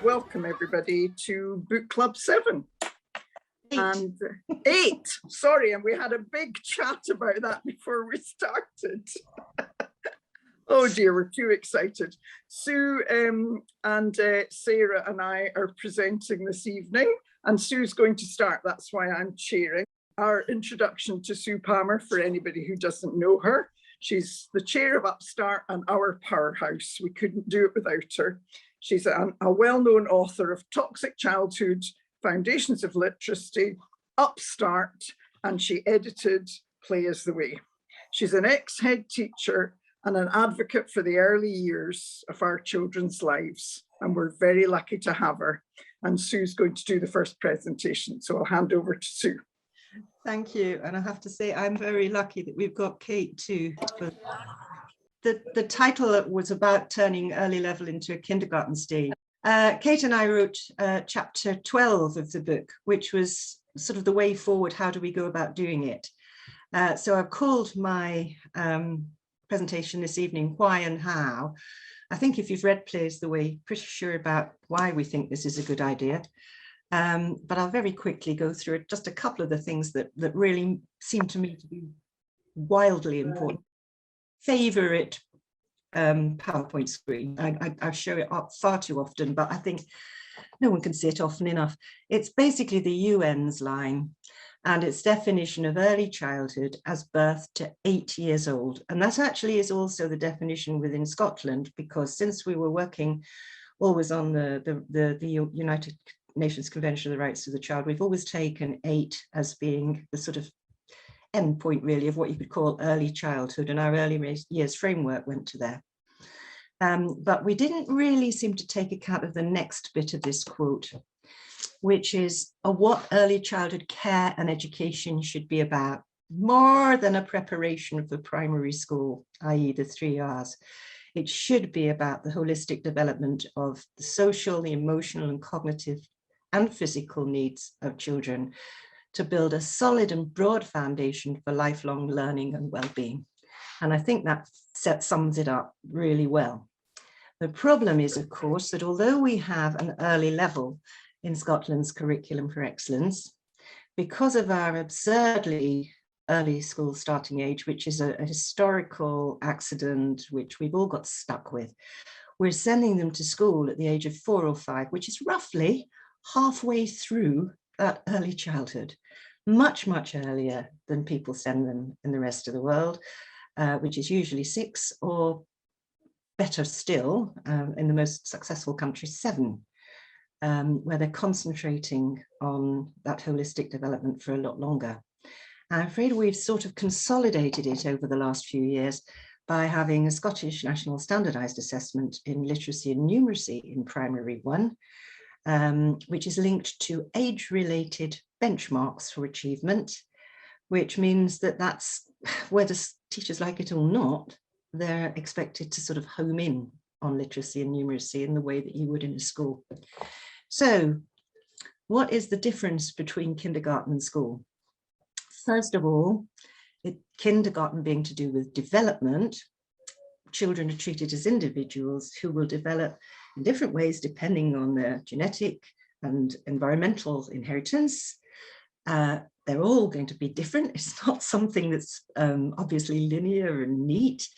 welcome everybody to Book Club 7. And 8, sorry, and we had a big chat about that before we started. Oh dear, we're too excited. Sue and Sarah and I are presenting this evening, and Sue's going to start, that's why I'm chairing. Our introduction to Sue Palmer, for anybody who doesn't know her. She's the chair of Upstart and our powerhouse. We couldn't do it without her. She's a well-known author of Toxic Childhood, Foundations of Literacy, Upstart, and she edited Play is the Way. She's an ex-head teacher and an advocate for the early years of our children's lives, and we're very lucky to have her. And Sue's going to do the first presentation, so I'll hand over to Sue. Thank you, and I have to say I'm very lucky that we've got Kate too. The title was about turning early level into a kindergarten stage. Kate and I wrote chapter 12 of the book, which was sort of the way forward. How do we go about doing it? So I've called my presentation this evening, Why and How. I think if you've read Play is the Way, pretty sure about why we think this is a good idea. But I'll very quickly go through just a couple of the things that really seem to me to be wildly important. Favorite PowerPoint screen. I show it up far too often, but I think no one can see it often enough. It's basically the UN's line and its definition of early childhood as birth to 8 years old. And that actually is also the definition within Scotland, because since we were working always on the United Nations Convention on the Rights of the Child, we've always taken 8 as being the sort of end point really of what you could call early childhood, and our early years framework went to there. But we didn't really seem to take account of the next bit of this quote, which is what early childhood care and education should be about, more than a preparation for primary school, i.e. the 3 R's. It should be about the holistic development of the social, the emotional and cognitive and physical needs of children, to build a solid and broad foundation for lifelong learning and well-being. And I think that sums it up really well. The problem is, of course, that although we have an early level in Scotland's curriculum for excellence, because of our absurdly early school starting age, which is a historical accident which we've all got stuck with, we're sending them to school at the age of 4 or 5, which is roughly halfway through that early childhood, much earlier than people send them in the rest of the world, which is usually 6, or better still, in the most successful countries, 7, where they're concentrating on that holistic development for a lot longer. I'm afraid we've sort of consolidated it over the last few years by having a Scottish National Standardised Assessment in Literacy and Numeracy in Primary 1, which is linked to age-related benchmarks for achievement, which means that that's, whether teachers like it or not, they're expected to sort of home in on literacy and numeracy in the way that you would in a school. So what is the difference between kindergarten and school? First of all, kindergarten being to do with development, children are treated as individuals who will develop in different ways depending on their genetic and environmental inheritance. They're all going to be different. It's not something that's obviously linear and neat.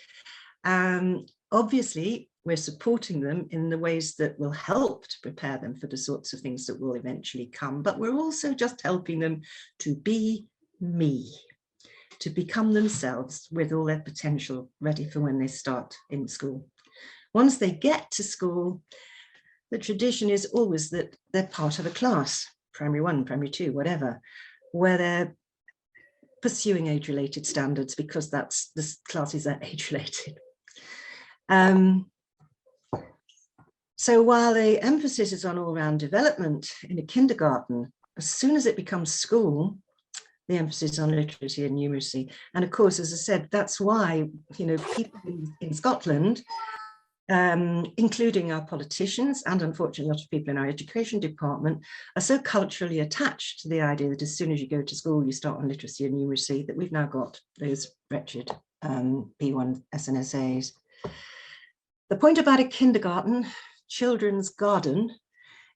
Obviously, we're supporting them in the ways that will help to prepare them for the sorts of things that will eventually come, but we're also just helping them to be me, to become themselves with all their potential ready for when they start in school. Once they get to school, the tradition is always that they're part of a class, primary 1, primary 2, whatever, where they're pursuing age-related standards, because the classes are age-related. So while the emphasis is on all-round development in a kindergarten, as soon as it becomes school, the emphasis on literacy and numeracy. And of course, as I said, that's why, you know, people in Scotland, including our politicians and unfortunately a lot of people in our education department, are so culturally attached to the idea that as soon as you go to school, you start on literacy and numeracy, that we've now got those wretched P1 SNSAs. The point about a kindergarten, children's garden,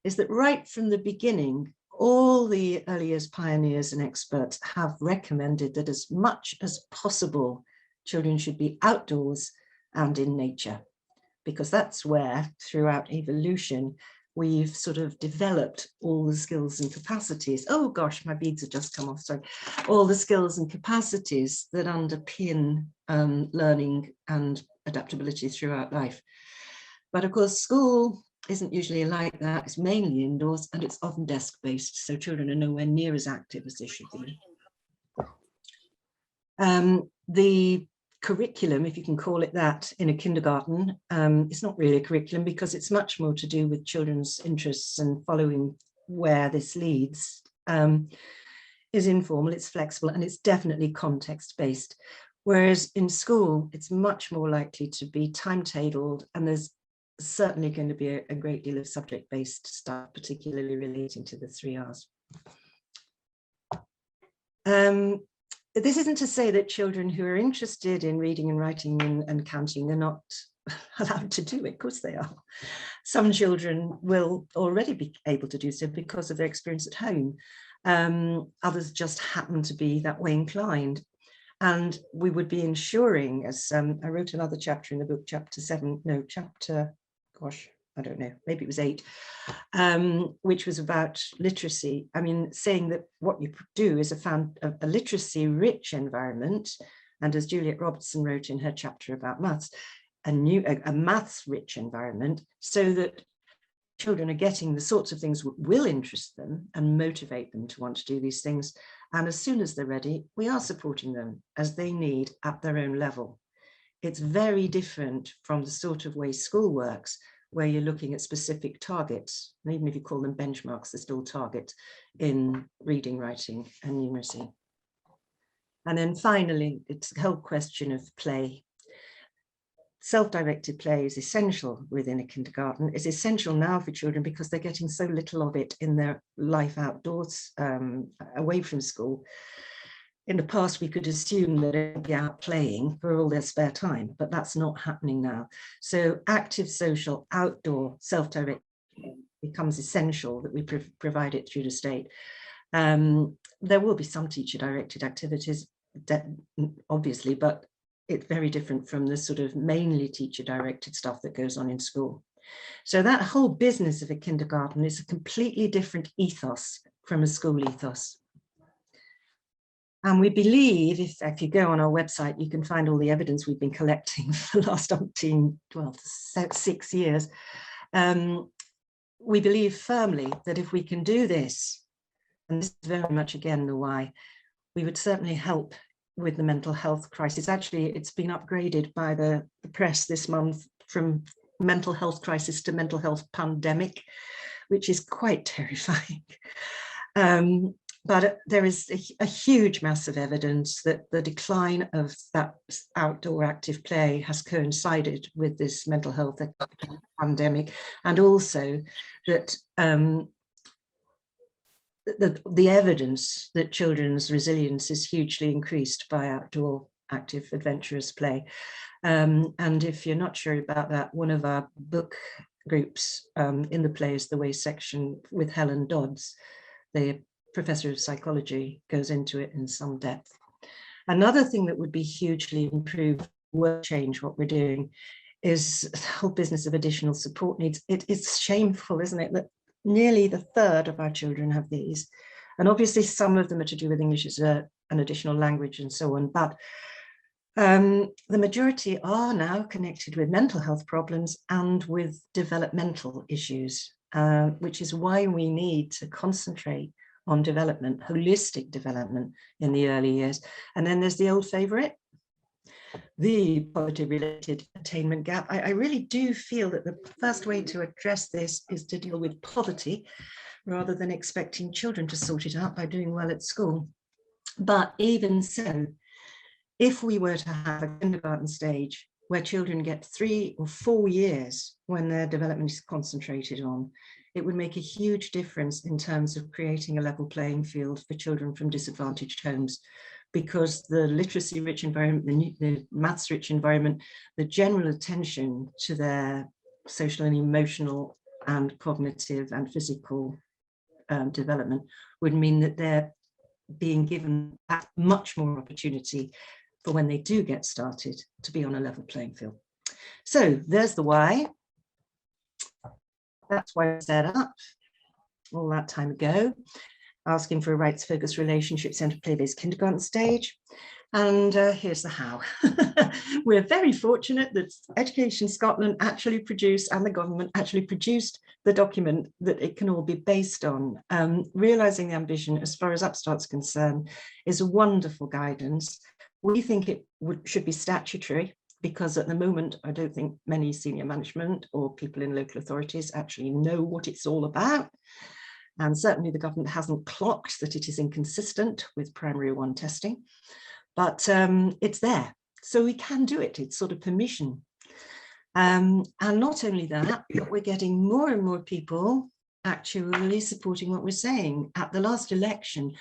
is that right from the beginning, all the early years pioneers and experts have recommended that as much as possible, children should be outdoors and in nature, because that's where throughout evolution, we've sort of developed all the skills and capacities. Oh gosh, my beads have just come off, sorry. All the skills and capacities that underpin learning and adaptability throughout life. But of course, school isn't usually like that. It's mainly indoors and it's often desk-based, so children are nowhere near as active as they should be. The curriculum, if you can call it that, in a kindergarten, it's not really a curriculum because it's much more to do with children's interests and following where this leads, is informal, it's flexible, and it's definitely context-based. Whereas in school, it's much more likely to be timetabled, and there's certainly going to be a great deal of subject-based stuff, particularly relating to the 3 Rs. This isn't to say that children who are interested in reading and writing and counting are not allowed to do it. Of course they are. Some children will already be able to do so because of their experience at home. Others just happen to be that way inclined. And we would be ensuring, as I wrote another chapter in the book, I don't know, maybe it was 8, which was about literacy. I mean, saying that what you do is a literacy-rich environment, and as Juliet Robertson wrote in her chapter about maths, a maths-rich environment, so that children are getting the sorts of things that will interest them and motivate them to want to do these things. And as soon as they're ready, we are supporting them as they need at their own level. It's very different from the sort of way school works, where you're looking at specific targets, and even if you call them benchmarks, they're still targets in reading, writing, and numeracy. And then finally, it's the whole question of play. Self-directed play is essential within a kindergarten. It's essential now for children because they're getting so little of it in their life outdoors, away from school. In the past, we could assume that they'd be out playing for all their spare time, but that's not happening now. So active, social, outdoor, self-directed becomes essential that we provide it through the state. There will be some teacher-directed activities, obviously, but it's very different from the sort of mainly teacher-directed stuff that goes on in school. So that whole business of a kindergarten is a completely different ethos from a school ethos. And we believe, if you go on our website, you can find all the evidence we've been collecting for the last 6 years. We believe firmly that if we can do this, and this is very much again the why, we would certainly help with the mental health crisis. Actually, it's been upgraded by the press this month from mental health crisis to mental health pandemic, which is quite terrifying. But there is a huge mass of evidence that the decline of that outdoor active play has coincided with this mental health pandemic, and also that the evidence that children's resilience is hugely increased by outdoor active adventurous play. And if you're not sure about that, one of our book groups in the Play is the Way section with Helen Dodds, the professor of psychology, goes into it in some depth. Another thing that would be hugely improved, will change what we're doing, is the whole business of additional support needs. It's shameful, isn't it, that nearly the third of our children have these. And obviously some of them are to do with English as an additional language and so on, but the majority are now connected with mental health problems and with developmental issues, which is why we need to concentrate on development, holistic development in the early years. And then there's the old favorite, the poverty-related attainment gap. I really do feel that the first way to address this is to deal with poverty rather than expecting children to sort it out by doing well at school. But even so, if we were to have a kindergarten stage where children get 3 or 4 years when their development is concentrated on, it would make a huge difference in terms of creating a level playing field for children from disadvantaged homes, because the literacy-rich environment, the maths-rich environment, the general attention to their social and emotional and cognitive and physical development would mean that they're being given much more opportunity for when they do get started to be on a level playing field. So there's the why. That's why I set up all that time ago, asking for a rights-focused relationship centre play-based kindergarten stage. And here's the how. We're very fortunate that Education Scotland actually produced, and the government actually produced, the document that it can all be based on. Realising the ambition as far as Upstart's concerned is a wonderful guidance. We think it should be statutory, because at the moment, I don't think many senior management or people in local authorities actually know what it's all about. And certainly the government hasn't clocked that it is inconsistent with primary one testing, but it's there. So we can do it, it's sort of permission. And not only that, but we're getting more and more people actually supporting what we're saying. At the last election,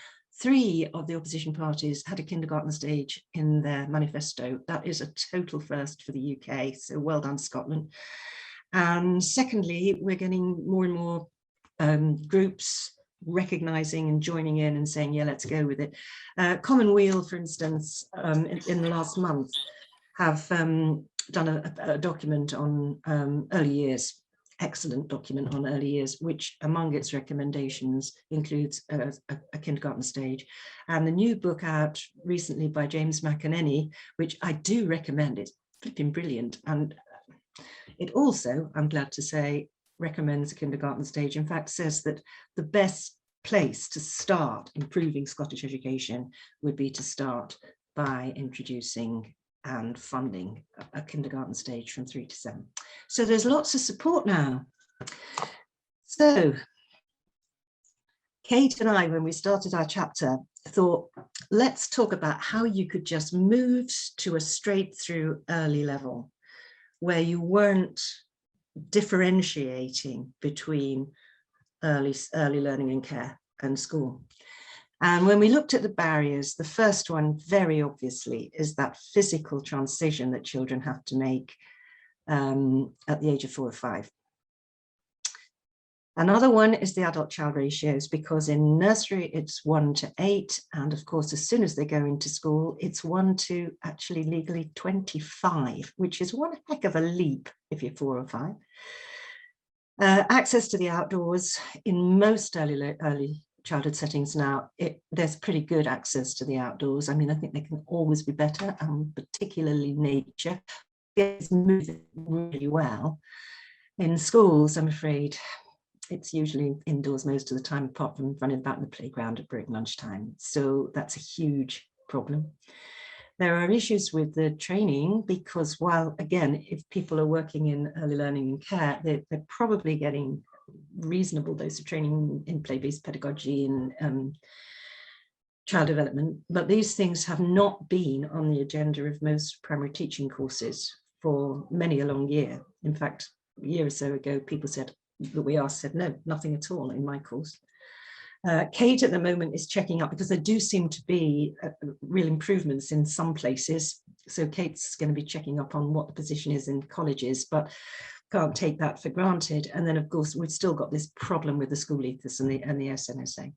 3 of the opposition parties had a kindergarten stage in their manifesto. That is a total first for the UK, so well done, Scotland. And secondly, we're getting more and more groups recognising and joining in and saying, yeah, let's go with it. Commonweal, for instance, in the last month, have done a document on early years, excellent document on early years, which among its recommendations includes a kindergarten stage. And the new book out recently by James McAneny, which I do recommend, it's flipping brilliant. And it also, I'm glad to say, recommends a kindergarten stage. In fact, says that the best place to start improving Scottish education would be to start by introducing and funding a kindergarten stage from 3 to 7. So there's lots of support now. So Kate and I, when we started our chapter, thought, let's talk about how you could just move to a straight through early level where you weren't differentiating between early learning and care and school. And when we looked at the barriers, the first one very obviously is that physical transition that children have to make at the age of 4 or 5. Another one is the adult-child ratios, because in nursery it's 1 to 8, and of course as soon as they go into school it's 1 to actually legally 25, which is one heck of a leap if you're 4 or 5. Access to the outdoors in most early childhood settings now, there's pretty good access to the outdoors. I mean, I think they can always be better, and particularly nature is moving really well. In schools, I'm afraid, it's usually indoors most of the time, apart from running about in the playground at break lunchtime. So that's a huge problem. There are issues with the training, because while, again, if people are working in early learning and care, they're probably getting reasonable dose of training in play-based pedagogy and child development, but these things have not been on the agenda of most primary teaching courses for many a long year. In fact, a year or so ago, people said, that we asked, said, no, nothing at all in my course. Kate at the moment is checking up, because there do seem to be real improvements in some places. So Kate's going to be checking up on what the position is in colleges, but can't take that for granted. And then, of course, we've still got this problem with the school ethos and the SNSA.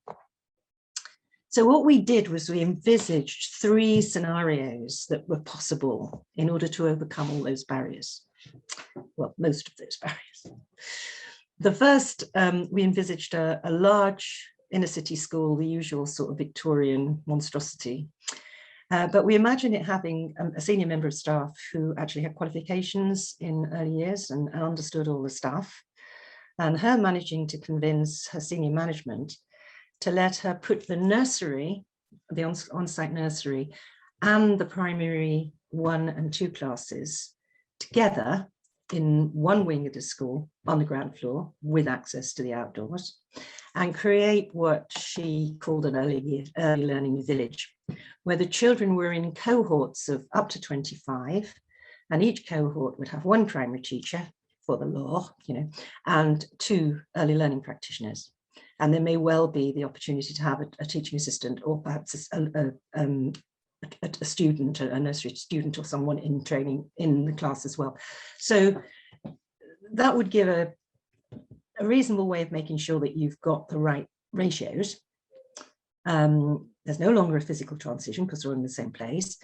So what we did was we envisaged 3 scenarios that were possible in order to overcome all those barriers. Well, most of those barriers. The first, we envisaged a large inner city school, the usual sort of Victorian monstrosity. But we imagine it having a senior member of staff who actually had qualifications in early years and understood all the stuff, and her managing to convince her senior management to let her put the nursery, the on-site nursery, and the primary 1 and 2 classes together in one wing of the school on the ground floor with access to the outdoors, and create what she called an early learning village, where the children were in cohorts of up to 25, and each cohort would have 1 primary teacher for the law, and 2 early learning practitioners. And there may well be the opportunity to have a teaching assistant, or perhaps a student, a nursery student, or someone in training in the class as well. So that would give a reasonable way of making sure that you've got the right ratios. There's no longer a physical transition because we're in the same place.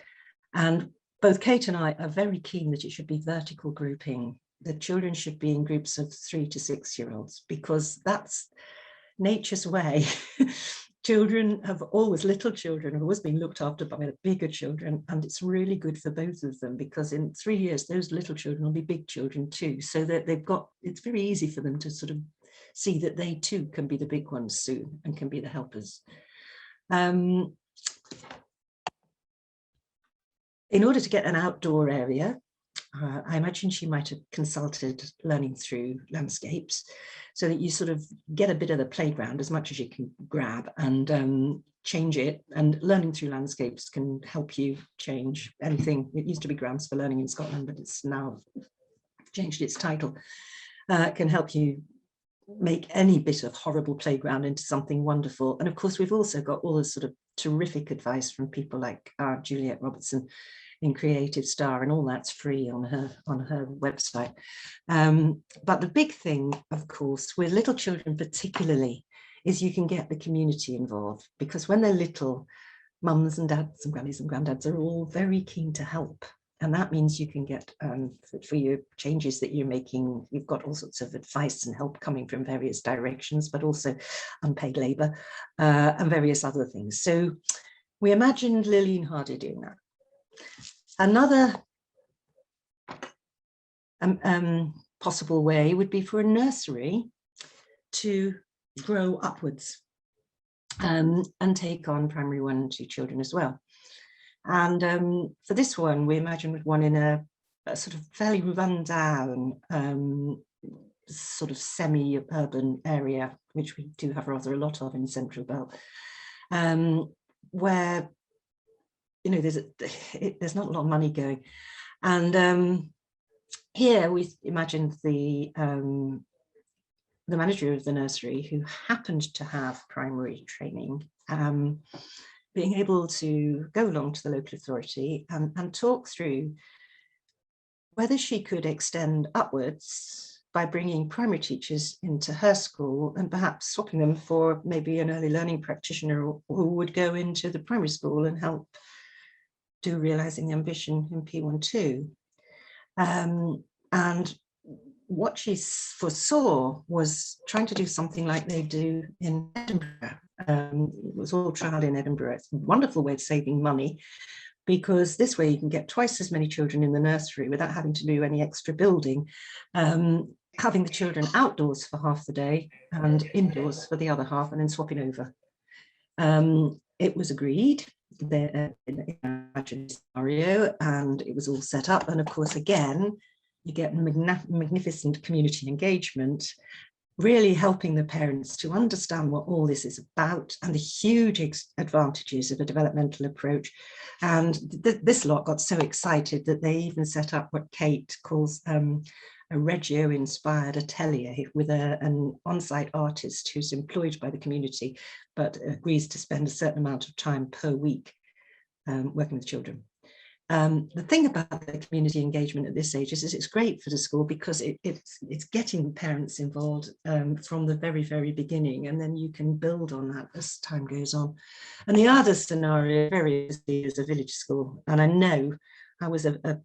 And both Kate and I are very keen that it should be vertical grouping. The children should be in groups of 3 to 6 year olds, because that's nature's way. Little children have always been looked after by the bigger children, and it's really good for both of them, because in 3 years, those little children will be big children too, so that it's very easy for them to sort of see that they too can be the big ones soon and can be the helpers. In order to get an outdoor area, I imagine she might have consulted learning through landscapes, so that you sort of get a bit of the playground as much as you can grab and change it. And learning through landscapes can help you change anything. It used to be Grants for Learning in Scotland, but it's now changed its title. It can help you make any bit of horrible playground into something wonderful. And of course, we've also got all this sort of terrific advice from people like Juliet Robertson in Creative Star, and all that's free on her website. But the big thing, of course, with little children particularly, is you can get the community involved, because when they're little, mums and dads and grannies and granddads are all very keen to help. And that means you can get, for your changes that you're making, you've got all sorts of advice and help coming from various directions, but also unpaid labour and various other things. So we imagined Lillian Hardy doing that. Another possible way would be for a nursery to grow upwards and take on primary 1 and 2 children as well. And for this one, we imagined one in a sort of fairly run down sort of semi-urban area, which we do have rather a lot of in Central Belt, where, you know, there's not a lot of money going. And here we imagined the manager of the nursery, who happened to have primary training, being able to go along to the local authority and talk through whether she could extend upwards by bringing primary teachers into her school and perhaps swapping them for maybe an early learning practitioner who would go into the primary school and help do Realising Ambition in P1-2. And what she foresaw was trying to do something like they do in Edinburgh. It was all trial in Edinburgh. It's a wonderful way of saving money, because this way you can get twice as many children in the nursery without having to do any extra building, having the children outdoors for half the day and indoors for the other half, and then swapping over. It was agreed in an imagined scenario, and it was all set up. And of course, again, you get magnificent community engagement, really helping the parents to understand what all this is about and the huge advantages of a developmental approach. And this lot got so excited that they even set up what Kate calls a Reggio-inspired atelier with an on-site artist who's employed by the community, but agrees to spend a certain amount of time per week working with children. The thing about the community engagement at this age is it's great for the school, because it's getting parents involved from the very, very beginning, and then you can build on that as time goes on. And the other scenario very easily is a village school. And I know I was a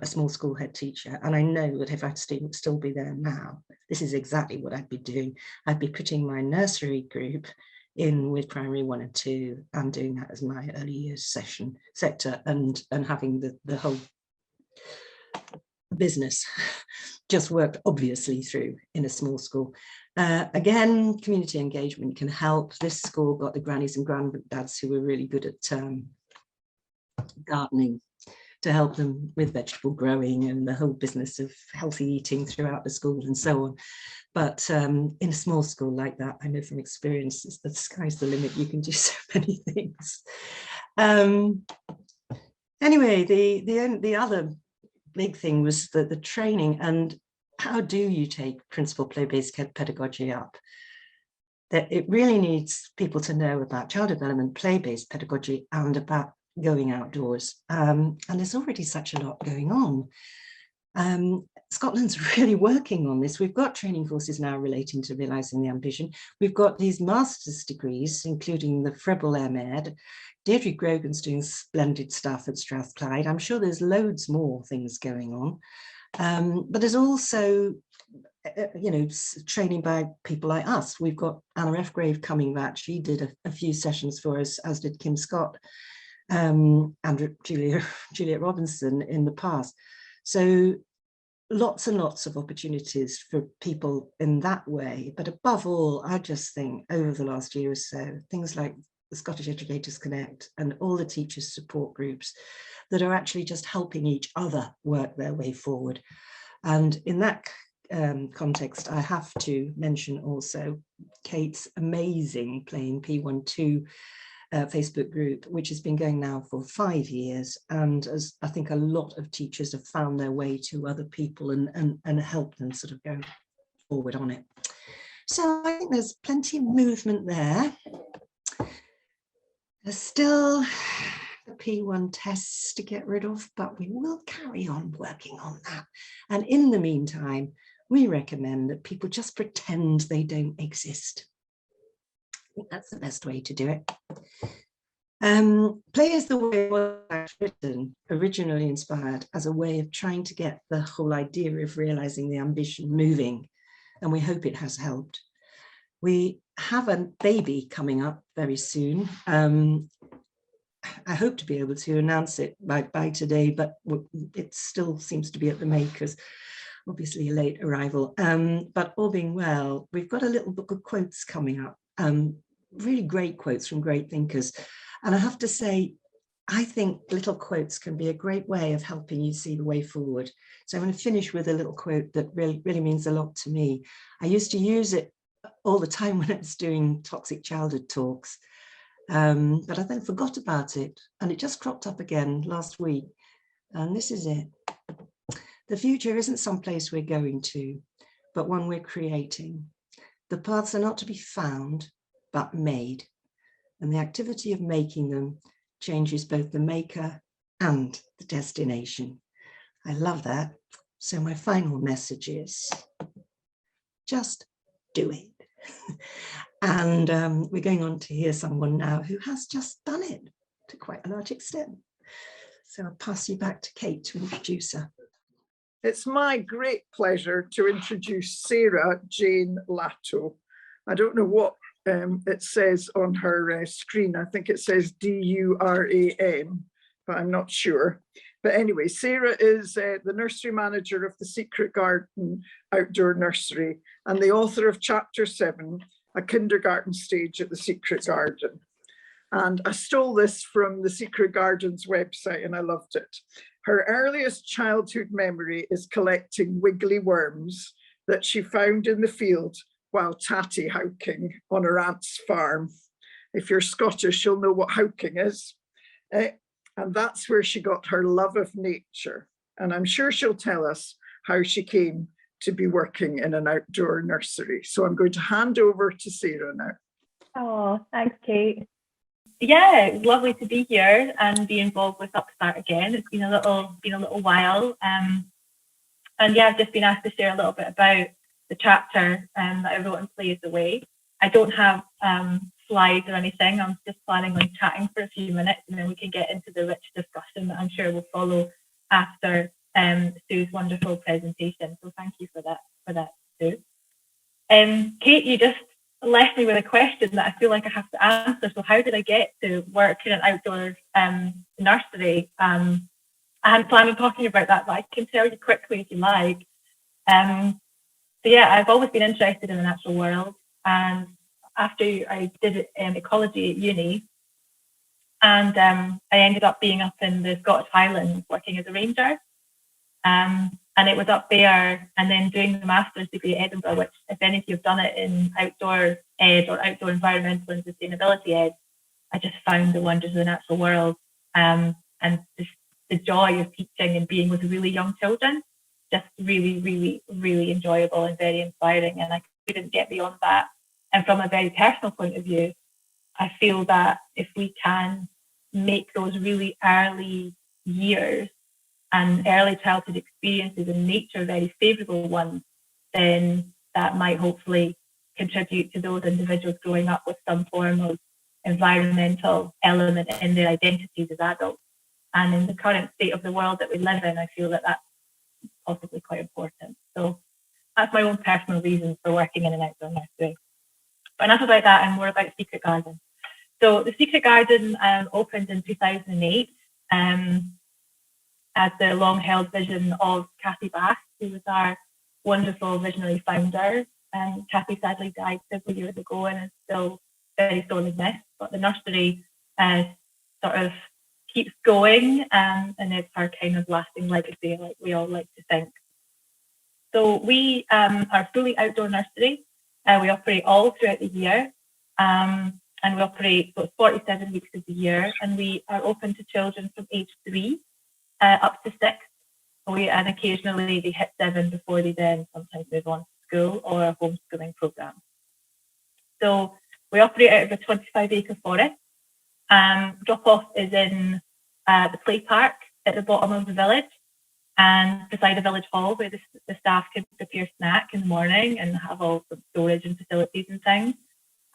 small school head teacher, and I know that if I'd still be there now, this is exactly what I'd be doing. I'd be putting my nursery group in with primary 1 and 2 and doing that as my early years sector, and having the whole business just worked obviously through in a small school. Again, community engagement can help. This school got the grannies and granddads who were really good at gardening to help them with vegetable growing and the whole business of healthy eating throughout the school and so on. But in a small school like that, I know from experience, the sky's the limit. You can do so many things. Anyway, the other big thing was the training, and how do you take principal play-based pedagogy up? That it really needs people to know about child development, play-based pedagogy, and about going outdoors. And there's already such a lot going on. Scotland's really working on this. We've got training courses now relating to realising the ambition. We've got these master's degrees, including the Freble MEd. Deirdre Grogan's doing splendid stuff at Strathclyde. I'm sure there's loads more things going on. But there's also, training by people like us. We've got Anna F. Grave coming back. She did a few sessions for us, as did Kim Scott, and Juliet Robinson in the past. So lots and lots of opportunities for people in that way. But above all, I just think over the last year or so, things like the Scottish Educators Connect and all the teachers support groups that are actually just helping each other work their way forward. And in that context, I have to mention also Kate's amazing Playing P12 Facebook group, which has been going now for 5 years, and as I think a lot of teachers have found their way to other people and help them sort of go forward on it. So I think there's plenty of movement there. There's still the P1 tests to get rid of, but we will carry on working on that. And in the meantime, we recommend that people just pretend they don't exist. I think that's the best way to do it. Play is the way it was written, originally inspired as a way of trying to get the whole idea of realizing the ambition moving, and we hope it has helped. We have a baby coming up very soon. I hope to be able to announce it by today, but it still seems to be at the makers. Obviously a late arrival, but all being well, we've got a little book of quotes coming up. Really great quotes from great thinkers. And I have to say, I think little quotes can be a great way of helping you see the way forward. So I'm going to finish with a little quote that really means a lot to me. I used to use it all the time when I was doing toxic childhood talks, but I then forgot about it, and it just cropped up again last week. And this is it. The future isn't some place we're going to, but one we're creating. The paths are not to be found, but made. And the activity of making them changes both the maker and the destination. I love that. So my final message is just do it. And we're going on to hear someone now who has just done it to quite a large extent. So I'll pass you back to Kate to introduce her. It's my great pleasure to introduce Sarah Jane Latto. I don't know what it says on her screen. I think it says D-U-R-A-N, but I'm not sure. But anyway, Sarah is the nursery manager of the Secret Garden Outdoor Nursery and the author of Chapter 7, A Kindergarten Stage at the Secret Garden. And I stole this from the Secret Garden's website and I loved it. Her earliest childhood memory is collecting wiggly worms that she found in the field while tatty howking on her aunt's farm. If you're Scottish, you'll know what howking is. And that's where she got her love of nature. And I'm sure she'll tell us how she came to be working in an outdoor nursery. So I'm going to hand over to Sarah now. Oh, thanks, Kate. Yeah, it's lovely to be here and be involved with Upstart again. It's been a little while. And yeah, I've just been asked to share a little bit about the chapter that I wrote in Play is the Way. I don't have slides or anything. I'm just planning on chatting for a few minutes and then we can get into the rich discussion that I'm sure will follow after Sue's wonderful presentation. So thank you for that, Sue. Kate, you just left me with a question that I feel like I have to answer. So how did I get to work in an outdoor nursery? I hadn't planned on talking about that, but I can tell you quickly if you like. So yeah, I've always been interested in the natural world, and after I did ecology at uni, and I ended up being up in the Scottish Highlands working as a ranger. And it was up there and then doing the master's degree at Edinburgh, which if any of you have done it in outdoor ed or outdoor environmental and sustainability ed, I just found the wonders of the natural world and just the joy of teaching and being with really young children, just really, really, really enjoyable and very inspiring. And I couldn't get beyond that. And from a very personal point of view, I feel that if we can make those really early years and early childhood experiences in nature are very favourable ones, then that might hopefully contribute to those individuals growing up with some form of environmental element in their identities as adults. And in the current state of the world that we live in, I feel that that's possibly quite important. So that's my own personal reasons for working in an outdoor nursery. But enough about that, and more about Secret Garden. So the Secret Garden opened in 2008 as the long-held vision of Kathy Bass, who was our wonderful visionary founder. Kathy sadly died several years ago and is still very sorely missed, but the nursery sort of keeps going, and it's her kind of lasting legacy, like we all like to think. So we are a fully outdoor nursery. We operate all throughout the year, and we operate, so it's 47 weeks of the year, and we are open to children from age 3 up to 6. And occasionally they hit 7 before they then sometimes move on to school or a homeschooling program. So we operate out of a 25-acre forest. Drop-off is in the play park at the bottom of the village, and beside the village hall, where the staff can prepare snack in the morning and have all the storage and facilities and things.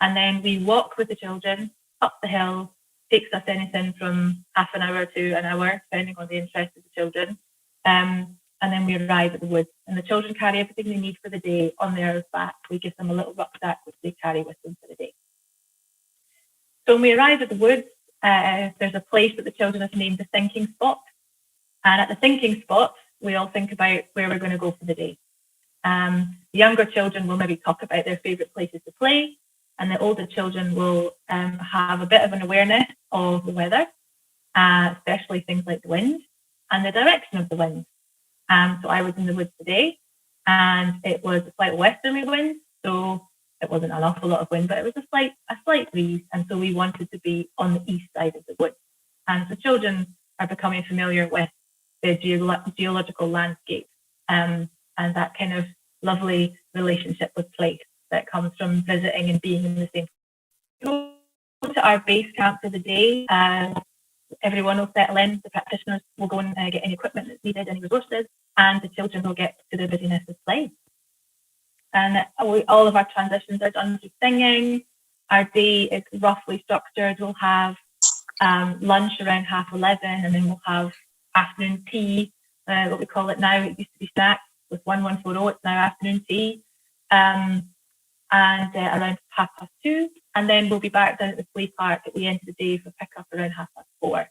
And then we walk with the children up the hill. Takes us anything from half an hour to an hour, depending on the interest of the children. And then we arrive at the woods, and the children carry everything they need for the day on their back. We give them a little rucksack which they carry with them for the day. So when we arrive at the woods, there's a place that the children have named the thinking spot. And at the thinking spot, we all think about where we're going to go for the day. The younger children will maybe talk about their favourite places to play, and the older children will have a bit of an awareness of the weather, especially things like the wind and the direction of the wind. So I was in the woods today, and it was a slight westerly wind, so it wasn't an awful lot of wind, but it was a slight breeze, and so we wanted to be on the east side of the woods. And so children are becoming familiar with the geological landscape and that kind of lovely relationship with place that comes from visiting and being in the same. Go to our base camp for the day. Everyone will settle in. The practitioners will go and get any equipment that's needed, any resources, and the children will get to the busyness of play. And all of our transitions are done through singing. Our day is roughly structured. We'll have lunch around 11:30, and then we'll have afternoon tea, what we call it now. It used to be snacks with 1140. It's now afternoon tea. And around 2:30, and then we'll be back down at the play park at the end of the day for pick up around 4:30.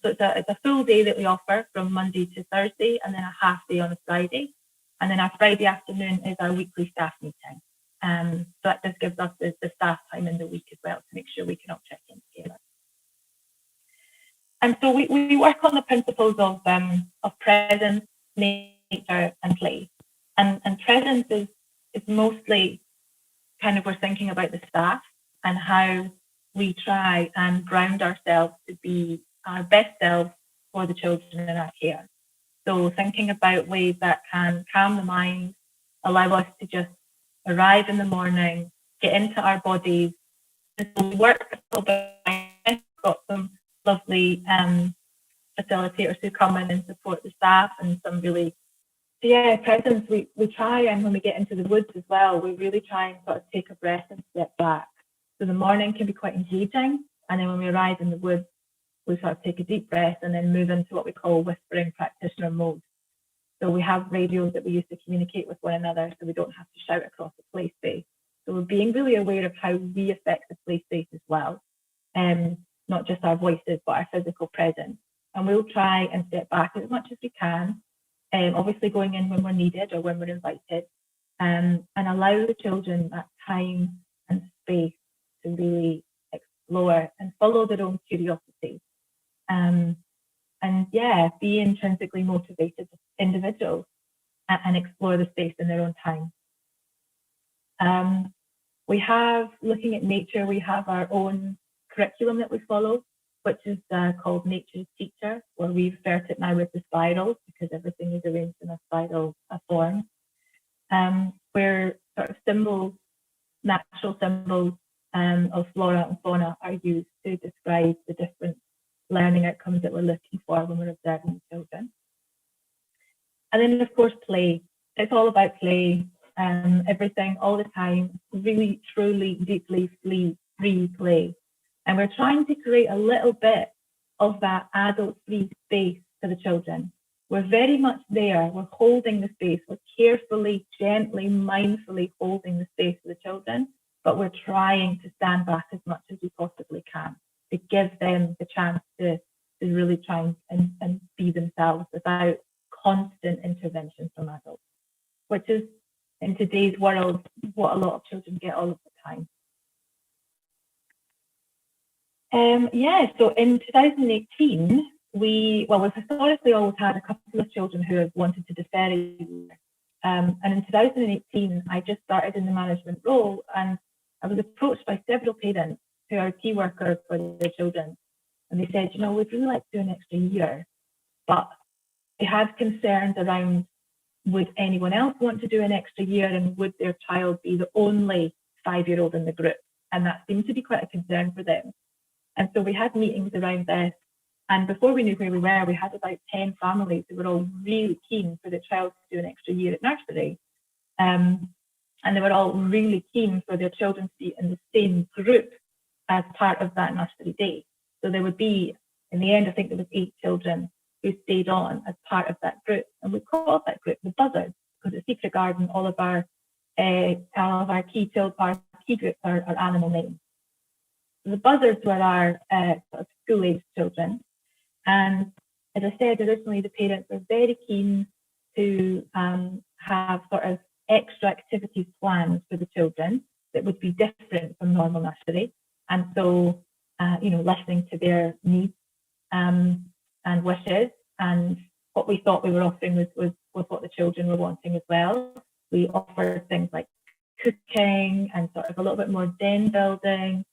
So it's a full day that we offer from Monday to Thursday, and then a half day on a Friday. And then our Friday afternoon is our weekly staff meeting. So that just gives us the staff time in the week as well to make sure we can all check in together. And so we work on the principles of presence, nature, and play. And presence is mostly kind of, we're thinking about the staff and how we try and ground ourselves to be our best selves for the children in our care. So thinking about ways that can calm the mind, allow us to just arrive in the morning, get into our bodies. And so we work a little bit. We've got some lovely facilitators who come in and support the staff, and some really, presence. We try, and when we get into the woods as well, we really try and sort of take a breath and step back. So the morning can be quite engaging, and then when we arrive in the woods, we sort of take a deep breath and then move into what we call whispering practitioner mode. So we have radios that we use to communicate with one another, so we don't have to shout across the play space. So we're being really aware of how we affect the play space as well, not just our voices, but our physical presence. And we'll try and step back as much as we can, obviously going in when we're needed or when we're invited, and allow the children that time and space to really explore and follow their own curiosity. Be intrinsically motivated individuals and explore the space in their own time. We have, looking at nature, we have our own curriculum that we follow, which is called Nature's Teacher, where we refer to it now as the spirals, because everything is arranged in a spiral form, where sort of symbols, natural symbols of flora and fauna are used to describe the different learning outcomes that we're looking for when we're observing the children. And then, of course, play. It's all about play, everything, all the time, really, truly, deeply free play. And we're trying to create a little bit of that adult-free space for the children. We're very much there. We're holding the space. We're carefully, gently, mindfully holding the space for the children, but we're trying to stand back as much as we possibly can to give them the chance to really try and be themselves without constant intervention from adults, which is, in today's world, what a lot of children get all of the time. So in 2018, we've historically always had a couple of children who have wanted to defer a year. And in 2018, I just started in the management role, and I was approached by several parents who are key workers for their children. And they said, we'd really like to do an extra year, but they had concerns around, would anyone else want to do an extra year, and would their child be the only 5-year-old in the group? And that seemed to be quite a concern for them. And so we had meetings around this. And before we knew where we were, we had about 10 families who were all really keen for the child to do an extra year at nursery. And they were all really keen for their children to be in the same group as part of that nursery day. So there would be, in the end, I think there was 8 children who stayed on as part of that group. And we called that group the Buzzards, because at Secret Garden, all of our key groups are animal names. The Buzzards were our sort of school-age children. And as I said originally, the parents were very keen to have sort of extra activities planned for the children that would be different from normal nursery. And so, listening to their needs and wishes, and what we thought we were offering was what the children were wanting as well. We offered things like cooking and sort of a little bit more den building.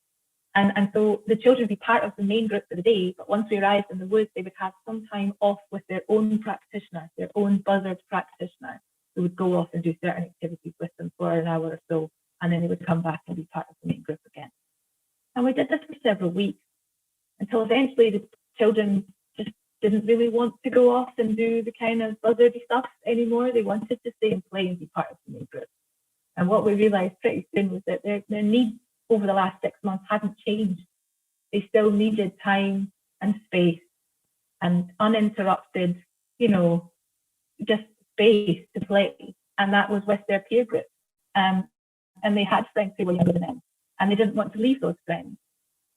And so the children would be part of the main group for the day, but once we arrived in the woods, they would have some time off with their own practitioner, their own buzzard practitioner, who would go off and do certain activities with them for an hour or so, and then they would come back and be part of the main group again. And we did this for several weeks, until eventually the children just didn't really want to go off and do the kind of buzzardy stuff anymore. They wanted to stay and play and be part of the main group. And what we realized pretty soon was that their needs over the last 6 months hadn't changed. They still needed time and space and uninterrupted, just space to play. And that was with their peer group. And they had friends who were younger than them, and they didn't want to leave those friends.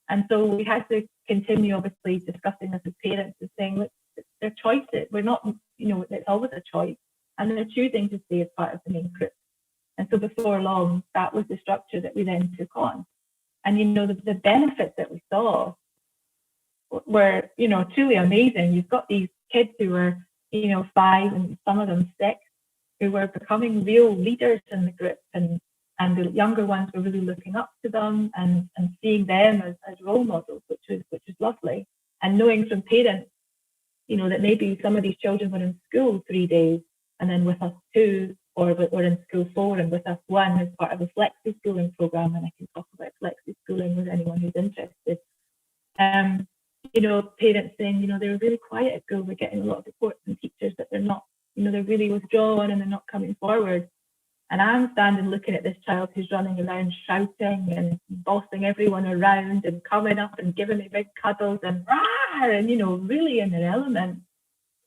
And so we had to continue, obviously, discussing this with parents and saying, look, it's their choices. We're not, it's always a choice. And they're choosing to stay as part of the main group. And so before long, that was the structure that we then took on. And, the benefits that we saw were, truly amazing. You've got these kids who were, 5 and some of them 6, who were becoming real leaders in the group. And the younger ones were really looking up to them and seeing them as role models, which is lovely. And knowing from parents, that maybe some of these children were in school 3 days and then with us 2, or we're in school 4 and with us 1 as part of a flexi schooling program. And I can talk about flexi schooling with anyone who's interested. Parents saying, they were really quiet at school. We're getting a lot of reports from teachers that they're not, they're really withdrawn and they're not coming forward. And I'm standing looking at this child who's running around shouting and bossing everyone around and coming up and giving me big cuddles and rah, and, really in their element.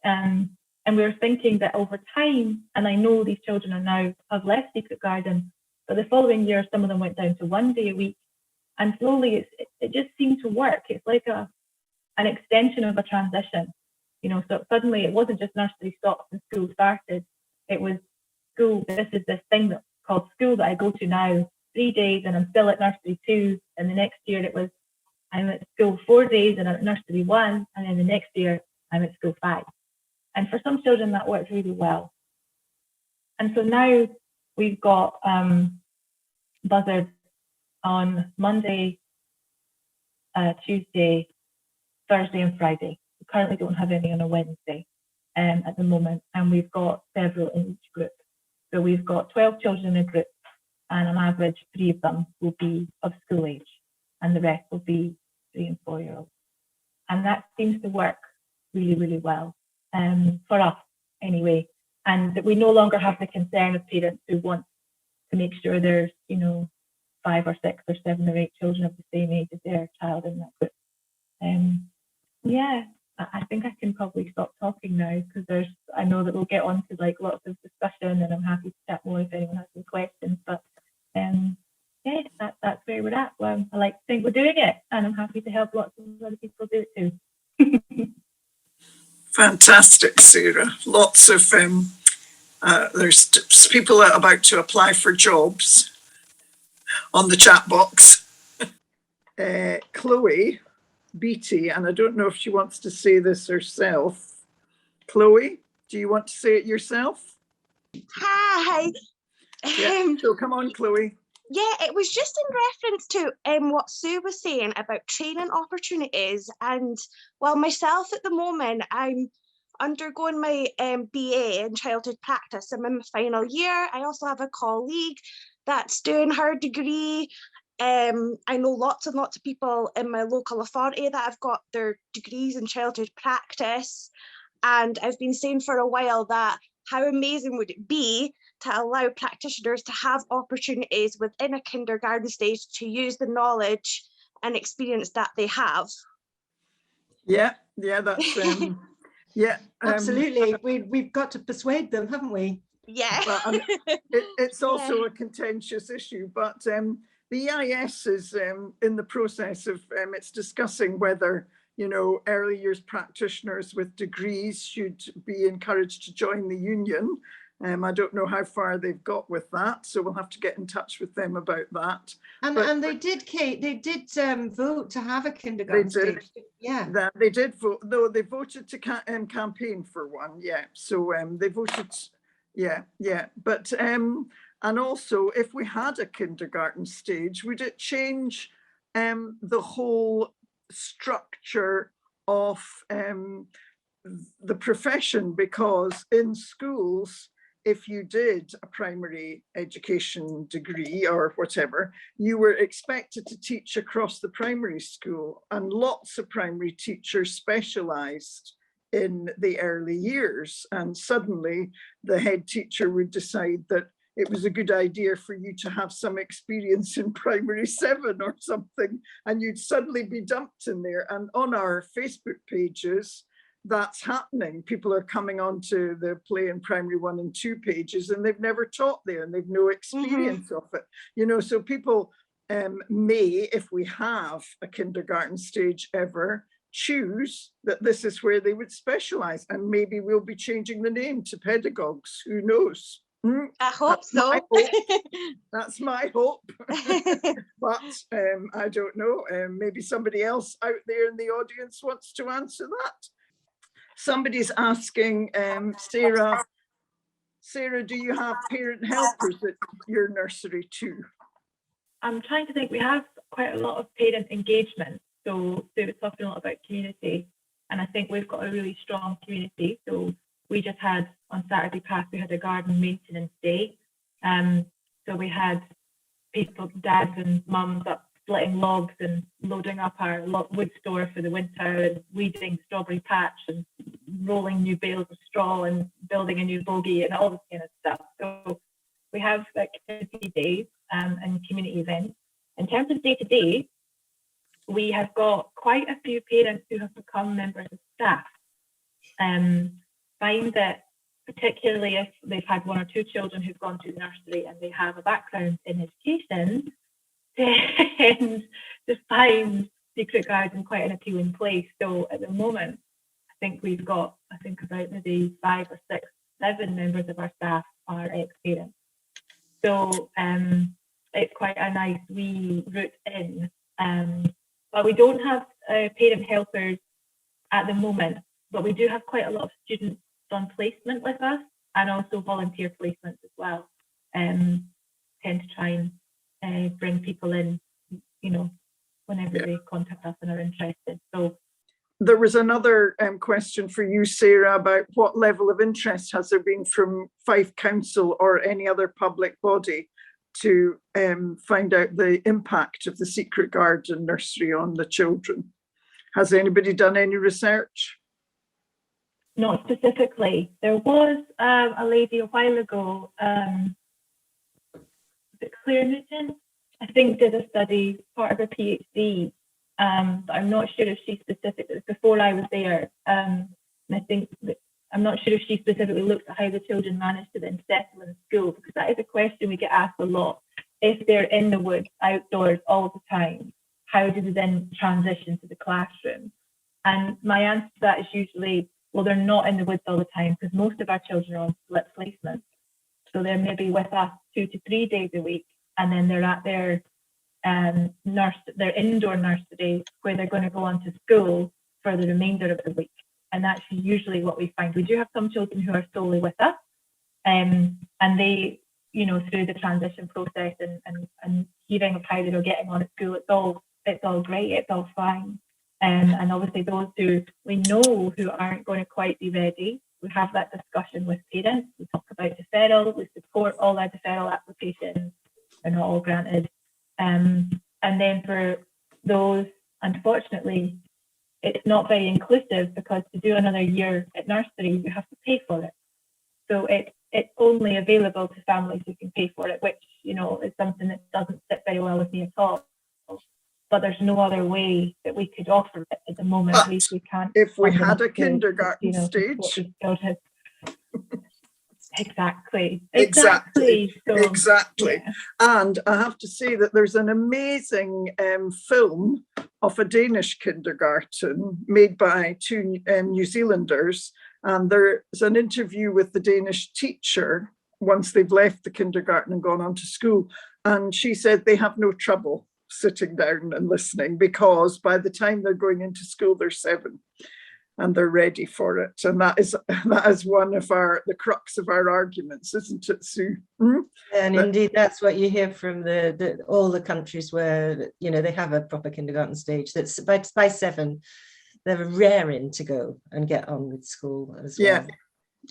And we were thinking that over time, and I know these children have left Secret Garden, but the following year, some of them went down to 1 day a week. And slowly it just seemed to work. It's like an extension of a transition. So suddenly it wasn't just nursery stopped and school started. It was school, this is this thing that's called school that I go to now 3 days and I'm still at nursery 2. And the next year it was, I'm at school 4 days and I'm at nursery 1. And then the next year I'm at school 5. And for some children, that works really well. And so now we've got buzzards on Monday, Tuesday, Thursday, and Friday. We currently don't have any on a Wednesday at the moment, and we've got several in each group. So we've got 12 children in a group, and on average, 3 of them will be of school age, and the rest will be 3 and 4-year-olds. And that seems to work really, really well for us anyway. And that we no longer have the concern of parents who want to make sure there's, 5 or 6 or 7 or 8 children of the same age as their child in that group. Yeah, I think I can probably stop talking now, because I know that we'll get on to like lots of discussion, and I'm happy to chat more if anyone has any questions. But yeah, that's where we're at. Well, I like to think we're doing it, and I'm happy to help lots of other people do it too. Fantastic, Sarah. Lots of there's people that are about to apply for jobs on the chat box. Chloe Beatty, and I don't know if she wants to say this herself. Chloe, do you want to say it yourself? Hi. Yeah, so come on, Chloe. Yeah, it was just in reference to what Sue was saying about training opportunities. And well, myself at the moment, I'm undergoing my BA in childhood practice. I'm in my final year. I also have a colleague that's doing her degree. I know lots and lots of people in my local authority that have got their degrees in childhood practice. And I've been saying for a while that how amazing would it be to allow practitioners to have opportunities within a kindergarten stage to use the knowledge and experience that they have. Yeah, that's yeah. Absolutely. We've got to persuade them, haven't we? Yeah. But, it's also a contentious issue, but the EIS is in the process of it's discussing whether early years practitioners with degrees should be encouraged to join the union. I don't know how far they've got with that, so we'll have to get in touch with them about that. And they did, Kate, they did vote to have a kindergarten stage. Yeah. They did vote, though they voted to campaign for one, yeah. So they voted, yeah. But, and also if we had a kindergarten stage, would it change the whole structure of the profession? Because in schools, if you did a primary education degree or whatever, you were expected to teach across the primary school, and lots of primary teachers specialised in the early years, and suddenly the head teacher would decide that it was a good idea for you to have some experience in primary 7 or something, and you'd suddenly be dumped in there. And on our Facebook pages, that's happening. People are coming onto the Play in Primary 1 and 2 pages, and they've never taught there and they've no experience of it. So people may, if we have a kindergarten stage ever, choose that this is where they would specialize, and maybe we'll be changing the name to pedagogues. Who knows? I hope so. That's my hope. But I don't know. Maybe somebody else out there in the audience wants to answer that. Somebody's asking, Sarah, do you have parent helpers at your nursery too? I'm trying to think. We have quite a lot of parent engagement. So Sue was talking a lot about community, and I think we've got a really strong community. So we just had, on Saturday past, we had a garden maintenance day. So we had people, dads and mums, up splitting logs and loading up our wood store for the winter, and weeding strawberry patch and rolling new bales of straw and building a new bogey and all this kind of stuff. So we have community days and community events. In terms of day-to-day, we have got quite a few parents who have become members of staff. Find that particularly if they've had 1 or 2 children who've gone to the nursery and they have a background in education, tend to find Secret Garden quite an appealing place. So at the moment, I think we've got, about maybe 5 or 6, 7 members of our staff are ex-parents. So it's quite a nice wee route in. But we don't have parent helpers at the moment, but we do have quite a lot of students on placement with us, and also volunteer placements as well. Tend to try and bring people in, whenever they contact us and are interested. So there was another question for you, Sarah, about what level of interest has there been from Fife Council or any other public body to find out the impact of the Secret Garden Nursery on the children? Has anybody done any research? Not specifically. There was a lady a while ago, was it Claire Newton? I think did a study, part of her PhD, but I'm not sure if she specifically, it was before I was there, and I think that, I'm not sure if she specifically looked at how the children managed to then settle in school, because that is a question we get asked a lot. If they're in the woods, outdoors all the time, how do they then transition to the classroom? And my answer to that is usually, well, they're not in the woods all the time, because most of our children are on split placement. So they're maybe with us 2 to 3 days a week, and then they're at their their indoor nursery where they're going to go on to school for the remainder of the week. And that's usually what we find. We do have some children who are solely with us, and they, you know, through the transition process and hearing of how they were getting on at school, it's all great, it's all fine. And obviously those who we know who aren't going to quite be ready, we have that discussion with parents. We talk about deferral, we support all our deferral applications, they're not all granted. And then for those, unfortunately, it's not very inclusive, because to do another year at nursery, you have to pay for it. So it's only available to families who can pay for it, which, you know, is something that doesn't sit very well with me at all. But there's no other way that we could offer it at the moment. But at least we can't. if we had a kindergarten you know, stage. Exactly. So, exactly. Yeah. And I have to say that there's an amazing film of a Danish kindergarten made by 2 New Zealanders. And there's an interview with the Danish teacher once they've left the kindergarten and gone on to school. And she said they have no trouble sitting down and listening, because by the time they're going into school, they're 7 and they're ready for it. And that is one of the crux of our arguments, isn't it, Sue? And indeed, that's what you hear from all the countries where, you know, they have a proper kindergarten stage. That's by 7, they're raring to go and get on with school as well. Yeah,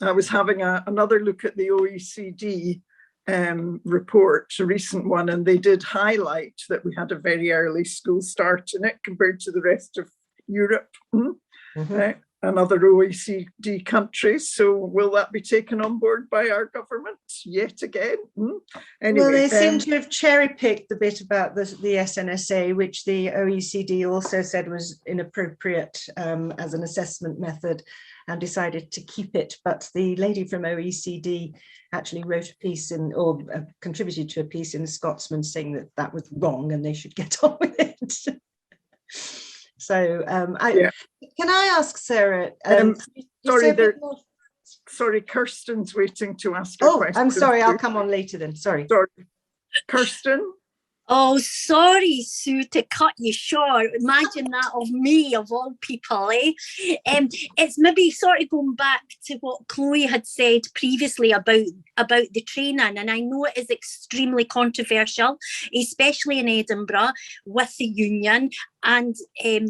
I was having another look at the OECD report, a recent one, and they did highlight that we had a very early school start in it compared to the rest of Europe. And other OECD countries. So will that be taken on board by our government yet again? Anyway, well, they seem to have cherry-picked the bit about the SNSA, which the OECD also said was inappropriate as an assessment method, and decided to keep it. But the lady from OECD actually wrote a piece or contributed to a piece in the Scotsman saying that that was wrong and they should get on with it. So can I ask Sarah? Sorry, Kirsten's waiting to ask a question. I'm sorry, I'll come on later then. Sorry. Kirsten? Oh, sorry, Sue, to cut you short. Imagine that of me, of all people, eh? It's maybe sort of going back to what Chloe had said previously about the training, and I know it is extremely controversial, especially in Edinburgh with the union and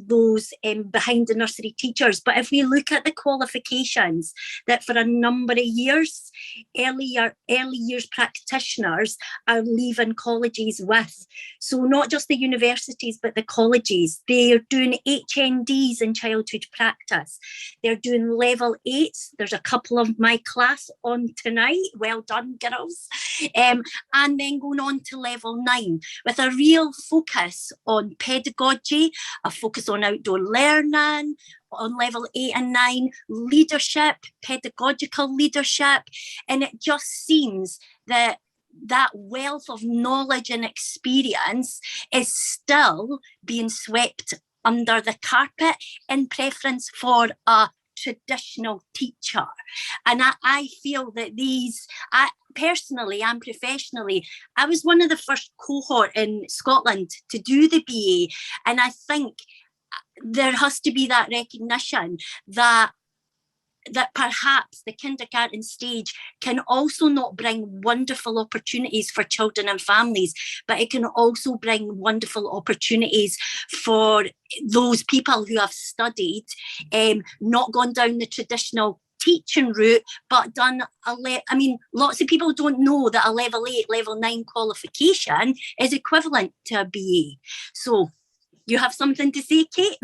those behind the nursery teachers. But if we look at the qualifications that for a number of years, early years practitioners are leaving colleges with, so not just the universities, but the colleges, they are doing HNDs in childhood practice. They're doing level 8s. There's a couple of my class on tonight. Well done, girls. And then going on to level 9 with a real focus on pedagogy, a focus on outdoor learning, on level 8 and 9, leadership, pedagogical leadership. And it just seems that wealth of knowledge and experience is still being swept under the carpet in preference for a traditional teacher. And I feel that personally and professionally, I was one of the first cohort in Scotland to do the BA, and I think there has to be that recognition that perhaps the kindergarten stage can also not bring wonderful opportunities for children and families, but it can also bring wonderful opportunities for those people who have studied, not gone down the traditional teaching route, but done lots of people don't know that a level 8, level 9 qualification is equivalent to a BA. So You have something to say, Kate?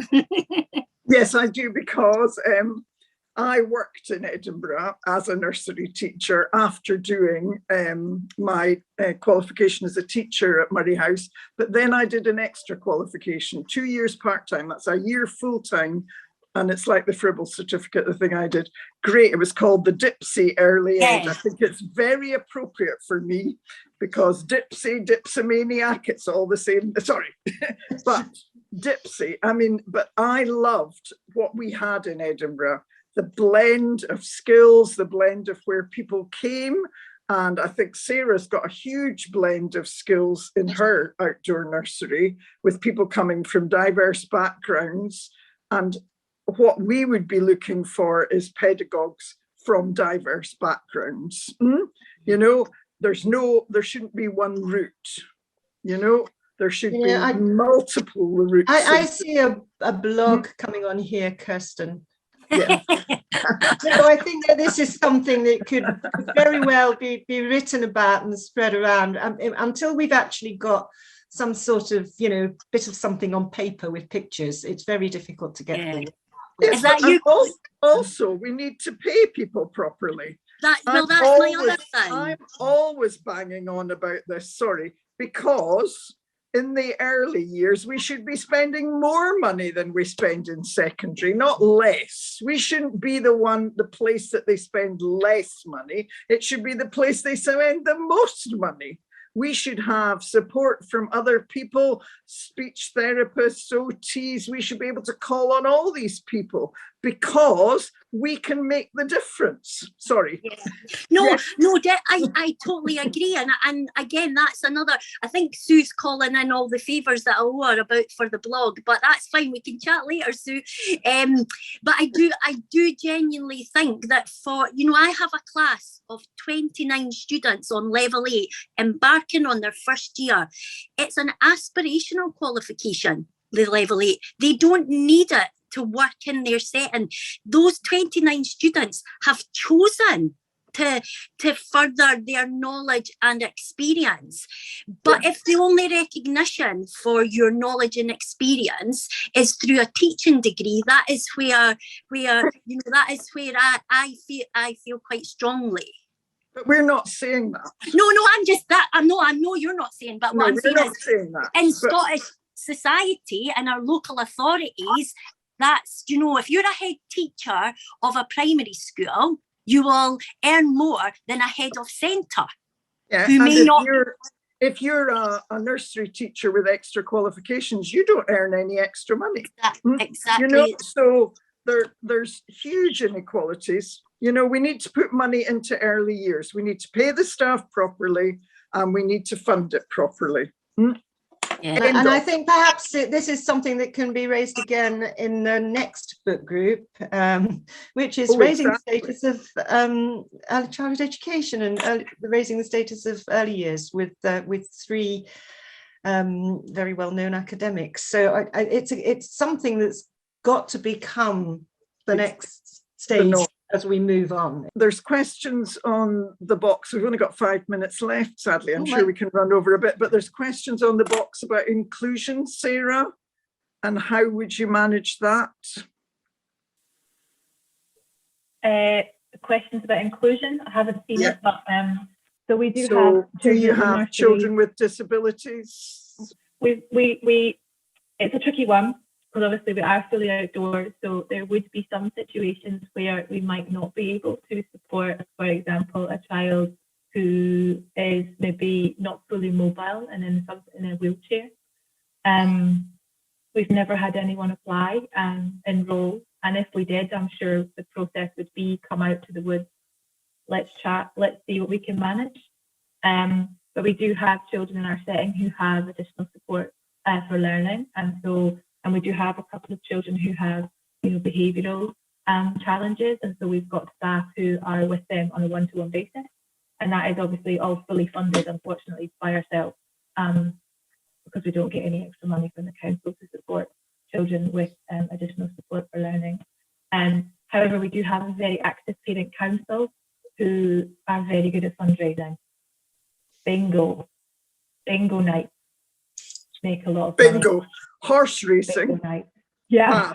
Yes, I do, because I worked in Edinburgh as a nursery teacher after doing my qualification as a teacher at Murray House. But then I did an extra qualification, 2 years part-time. That's a year full-time. And it's like the Fribble certificate, the thing I did. Great. It was called the Dipsy Early Ed. I think it's very appropriate for me because Dipsy, Dipsomaniac, it's all the same. Sorry, but Dipsy, I mean, but I loved what we had in Edinburgh, the blend of skills, the blend of where people came. And I think Sarah's got a huge blend of skills in her outdoor nursery with people coming from diverse backgrounds. And what we would be looking for is pedagogues from diverse backgrounds. You know, there shouldn't be one route, you know, there should be multiple routes. I see a blog coming on here, Kirsten. Yeah. So I think that this is something that could very well be written about and spread around until we've actually got some sort of, you know, bit of something on paper with pictures. It's very difficult to get through. Yes, is that you? Also, we need to pay people properly. That's my other thing. I'm always banging on about this, sorry, because in the early years, we should be spending more money than we spend in secondary, not less. We shouldn't be the place that they spend less money. It should be the place they spend the most money. We should have support from other people, speech therapists, OTs. We should be able to call on all these people because we can make the difference. Sorry. Yeah. No, I totally agree. And again, that's another, I think Sue's calling in all the favours that I owe her about for the blog, but that's fine. We can chat later, Sue. But I do genuinely think that for, you know, I have a class of 29 students on level 8 embarking on their first year. It's an aspirational qualification, the level 8. They don't need it to work in their setting. Those 29 students have chosen to further their knowledge and experience. But if the only recognition for your knowledge and experience is through a teaching degree, that is where you know, that is where I feel quite strongly. But we're not saying that. No, I'm just that. I know you're not saying, but what I'm saying is in Scottish society and our local authorities, that's, you know, if you're a head teacher of a primary school, you will earn more than a head of centre. Yeah, who may not. If you're a nursery teacher with extra qualifications, you don't earn any extra money. Exactly. You know, so there's huge inequalities. You know, we need to put money into early years. We need to pay the staff properly, and we need to fund it properly. Yeah. And I think perhaps this is something that can be raised again in the next book group, which is raising the status of early childhood education and raising the status of early years with 3 very well-known academics. So it's something that's got to become the next stage as we move on. There's questions on the box. We've only got 5 minutes left, sadly. I'm sure we can run over a bit, but there's questions on the box about inclusion, Sarah, and how would you manage that? Questions about inclusion? I haven't seen it, but so we do have. Do you have children with disabilities? It's a tricky one, because obviously we are fully outdoors, so there would be some situations where we might not be able to support, for example, a child who is maybe not fully mobile and in a wheelchair. We've never had anyone apply and enroll, and if we did, I'm sure the process would be come out to the woods, let's chat, let's see what we can manage. But we do have children in our setting who have additional support for learning, and we do have a couple of children who have, you know, behavioural challenges, and so we've got staff who are with them on a one-to-one basis, and that is obviously all fully funded, unfortunately, by ourselves, because we don't get any extra money from the council to support children with additional support for learning. However, we do have a very active parent council who are very good at fundraising. Bingo night. Make a lot of bingo. money. horse racing. Right. Yeah.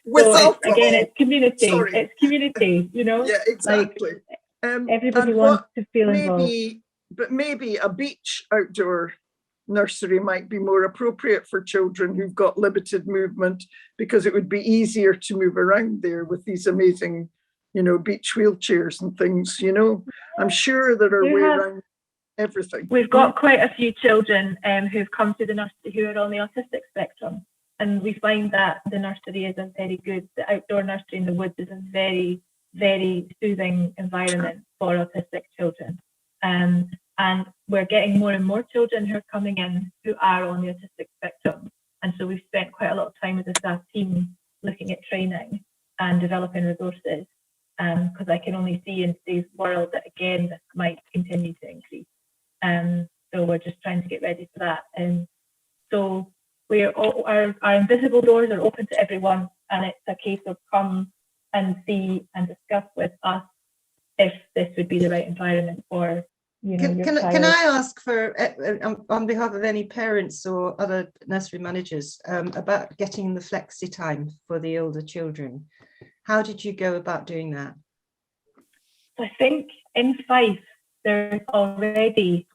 With So alcohol. again, it's community. Sorry. It's community, you know. Yeah, exactly. Everybody and wants to feel involved. Maybe a beach outdoor nursery might be more appropriate for children who've got limited movement, because it would be easier to move around there with these amazing, you know, beach wheelchairs and things, you know. I'm sure there are ways around everything. We've got quite a few children who've come to the nursery who are on the autistic spectrum. And we find that the nursery is a very good, the outdoor nursery in the woods is a very, very soothing environment for autistic children. And we're getting more and more children who are coming in who are on the autistic spectrum. And so we've spent quite a lot of time as a staff team looking at training and developing resources, because I can only see in today's world that, again, this might continue to increase. So we're just trying to get ready for that. And so our invisible doors are open to everyone, and it's a case of come and see and discuss with us if this would be the right environment for, you know, your child. Can I ask for, on behalf of any parents or other nursery managers, about getting the flexi time for the older children? How did you go about doing that? I think in Fife, there's already,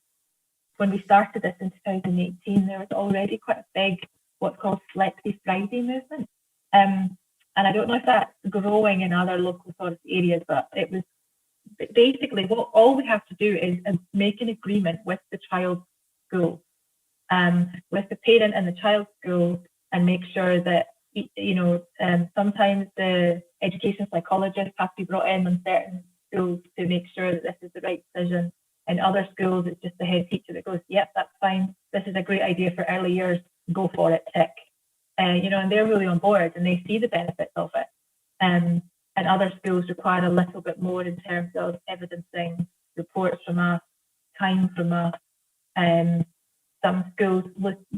when we started this in 2018, there was already quite a big, what's called Flexi Friday movement. And I don't know if that's growing in other local authority areas, but it was basically all we have to do is make an agreement with the child's school, with the parent and the child's school, and make sure that, you know, sometimes the education psychologists have to be brought in on certain schools to make sure that this is the right decision. In other schools, it's just the head teacher that goes, yep, that's fine. This is a great idea for early years. Go for it, tick. You know, and they're really on board and they see the benefits of it. And other schools require a little bit more in terms of evidencing reports from us, time from us. Some schools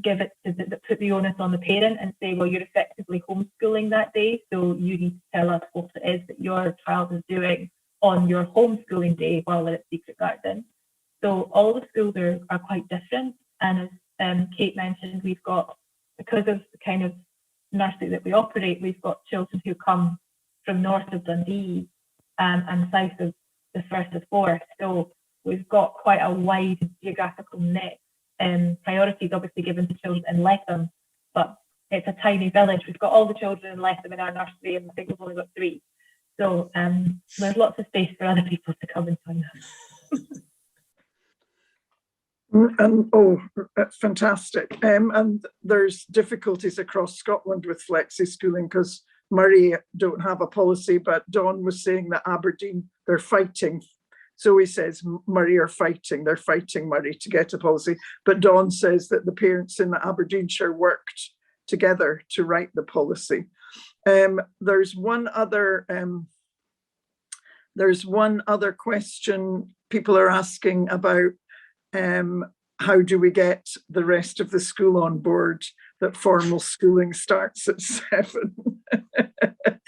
give it to put the onus on the parent and say, well, you're effectively homeschooling that day, so you need to tell us what it is that your child is doing on your homeschooling day while they're at Secret Garden. So all the schools are quite different. And as Kate mentioned, we've got, because of the kind of nursery that we operate, we've got children who come from north of Dundee and south of the Firth of Forth. So we've got quite a wide geographical net. Priorities obviously given to children in Letham, but it's a tiny village. We've got all the children in Letham in our nursery, and I think we've only got 3. So there's lots of space for other people to come and join us. And that's fantastic. And there's difficulties across Scotland with flexi schooling because Murray don't have a policy, but Dawn was saying that Aberdeen, they're fighting. Zoe says Murray are fighting, they're fighting Murray to get a policy. But Dawn says that the parents in Aberdeenshire worked together to write the policy. There's one other question people are asking about. How do we get the rest of the school on board that formal schooling starts at 7?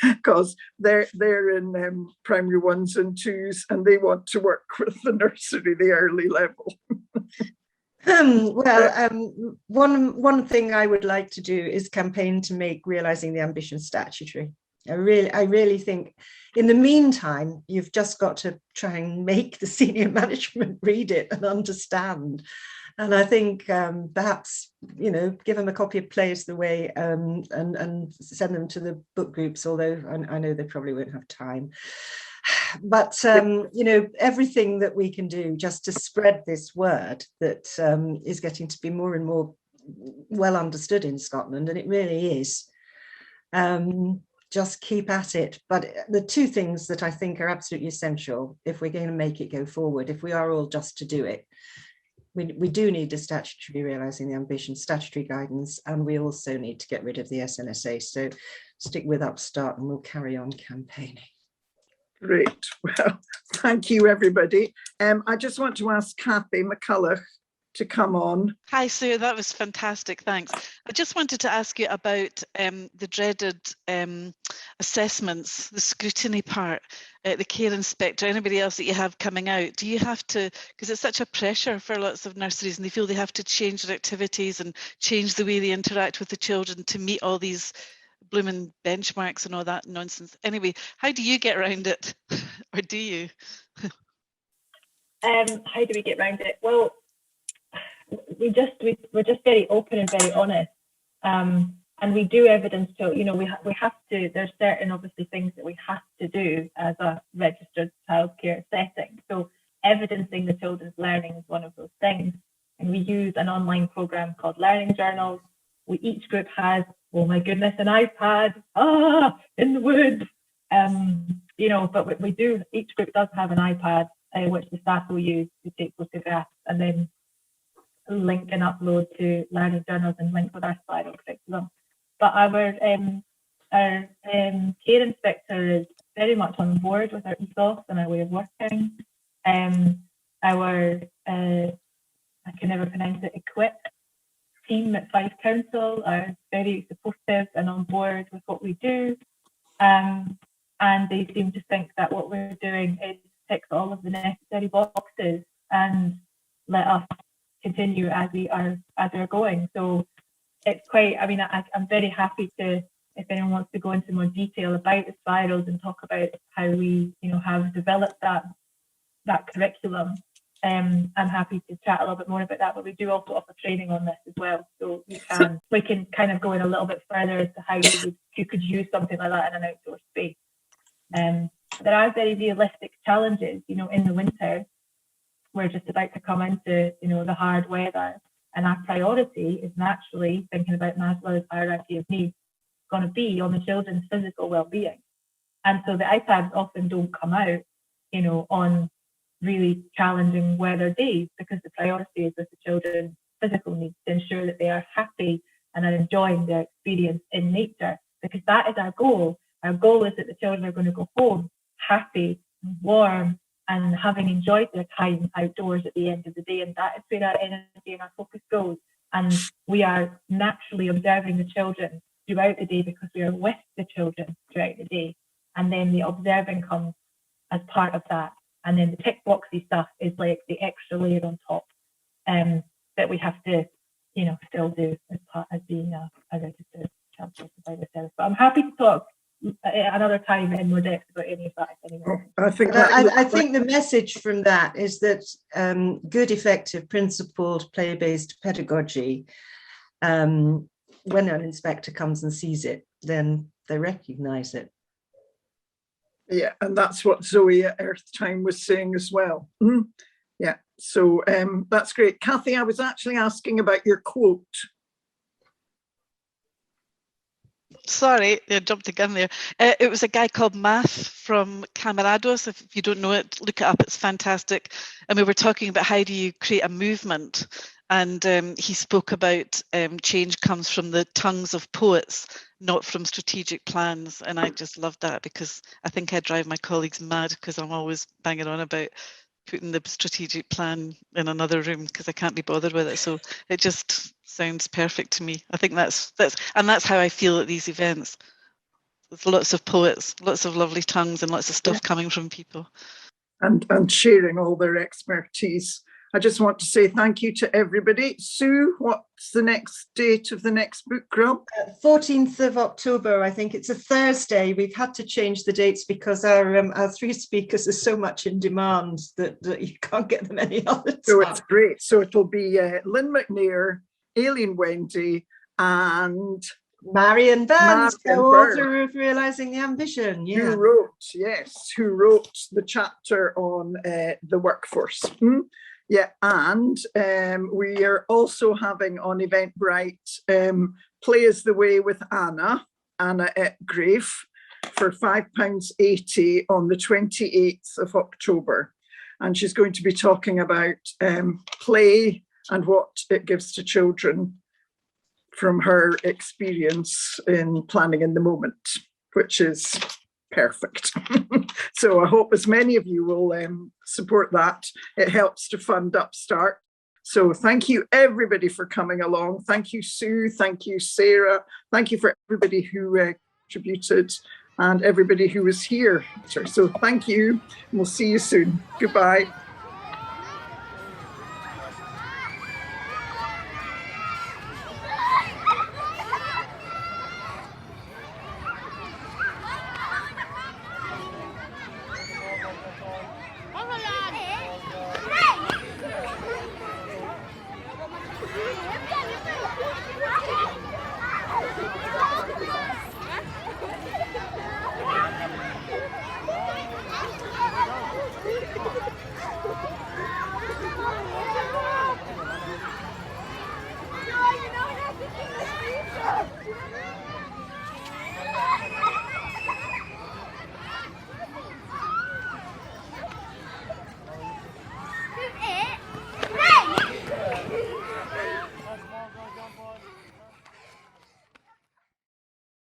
Because they're in primary 1s and 2s and they want to work with the nursery, the early level. One thing I would like to do is campaign to make Realising the Ambition statutory. I really think in the meantime, you've just got to try and make the senior management read it and understand. And I think perhaps, you know, give them a copy of Play Is the Way and send them to the book groups, although I know they probably won't have time. But, you know, everything that we can do just to spread this word that is getting to be more and more well understood in Scotland, and it really is. Just keep at it. But the 2 things that I think are absolutely essential if we're going to make it go forward, if we are all just to do it, we do need a statutory Realising the Ambition statutory guidance, and we also need to get rid of the SNSA. So stick with Upstart and we'll carry on campaigning. Great. Well, thank you, everybody. I just want to ask Kathy McCulloch to come on. Hi, Sue. That was fantastic. Thanks. I just wanted to ask you about the dreaded assessments, the scrutiny part, the care inspector, anybody else that you have coming out. Do you have to, because it's such a pressure for lots of nurseries and they feel they have to change their activities and change the way they interact with the children to meet all these blooming benchmarks and all that nonsense. Anyway, how do you get around it? Or do you? How do we get around it? Well, we're just very open and very honest, and we do evidence to, you know, we have to, there's certain obviously things that we have to do as a registered childcare setting. So evidencing the children's learning is one of those things, and we use an online program called Learning Journals. Each group has, oh my goodness, an iPad, in the woods, you know, but we do, each group does have an iPad, which the staff will use to take photographs and then link and upload to Learning Journals and link with our spiral curriculum. But our care inspector is very much on board with our ethos and our way of working. Our, I can never pronounce it, Equip team at Fife Council are very supportive and on board with what we do. And they seem to think that what we're doing is tick all of the necessary boxes and let us continue as we're going. So it's quite, I mean, I'm very happy to, if anyone wants to go into more detail about the spirals and talk about how we, you know, have developed that curriculum, I'm happy to chat a little bit more about that, but we do also offer training on this as well. So we can kind of go in a little bit further as to how you could use something like that in an outdoor space. There are very realistic challenges, you know, in the winter. We're just about to come into, you know, the hard weather, and our priority is naturally, thinking about Maslow's hierarchy of needs, going to be on the children's physical well-being. And so the iPads often don't come out, you know, on really challenging weather days, because the priority is with the children's physical needs, to ensure that they are happy and are enjoying their experience in nature, because that is our goal. Our goal is that the children are going to go home happy, warm, and having enjoyed their time outdoors at the end of the day. And that is where our energy and our focus goes. And we are naturally observing the children throughout the day because we are with the children throughout the day. And then the observing comes as part of that. And then the tick boxy stuff is like the extra layer on top that we have to, you know, still do as part as being a registered child provider service. But I'm happy to talk another time in more depth about any of that. Anyway. I think the message from that is that good, effective, principled, play-based pedagogy, when an inspector comes and sees it, then they recognise it. Yeah, and that's what Zoe at Earth Time was saying as well. Mm-hmm. Yeah, so that's great. Kathy, I was actually asking about your quote. Sorry, I jumped the gun there. It was a guy called Math from Camarados. If you don't know it, look it up. It's fantastic. And we were talking about how do you create a movement. And he spoke about change comes from the tongues of poets, not from strategic plans. And I just loved that, because I think I drive my colleagues mad because I'm always banging on about putting the strategic plan in another room because I can't be bothered with it. So it just sounds perfect to me. I think that's how I feel at these events. There's lots of poets, lots of lovely tongues, and lots of stuff coming from people. And sharing all their expertise. I just want to say thank you to everybody. Sue, what's the next date of the next book club? 14th of October, I think. It's a Thursday. We've had to change the dates because our three speakers are so much in demand that you can't get them any other time. So it's great. So it'll be Lynn McNair, Aileen Wendy, and Marion Burns, co-author of Realising the Ambition. Yeah. Who wrote the chapter on the workforce. Yeah, and we are also having on Eventbrite Play is the Way with Anna Etgrave for £5.80 on the 28th of October. And she's going to be talking about play and what it gives to children from her experience in planning in the moment, which is perfect. So I hope as many of you will support that. It helps to fund Upstart. So thank you everybody for coming along. Thank you, Sue. Thank you, Sarah. Thank you for everybody who contributed and everybody who was here. So thank you. And we'll see you soon. Goodbye. No, you know,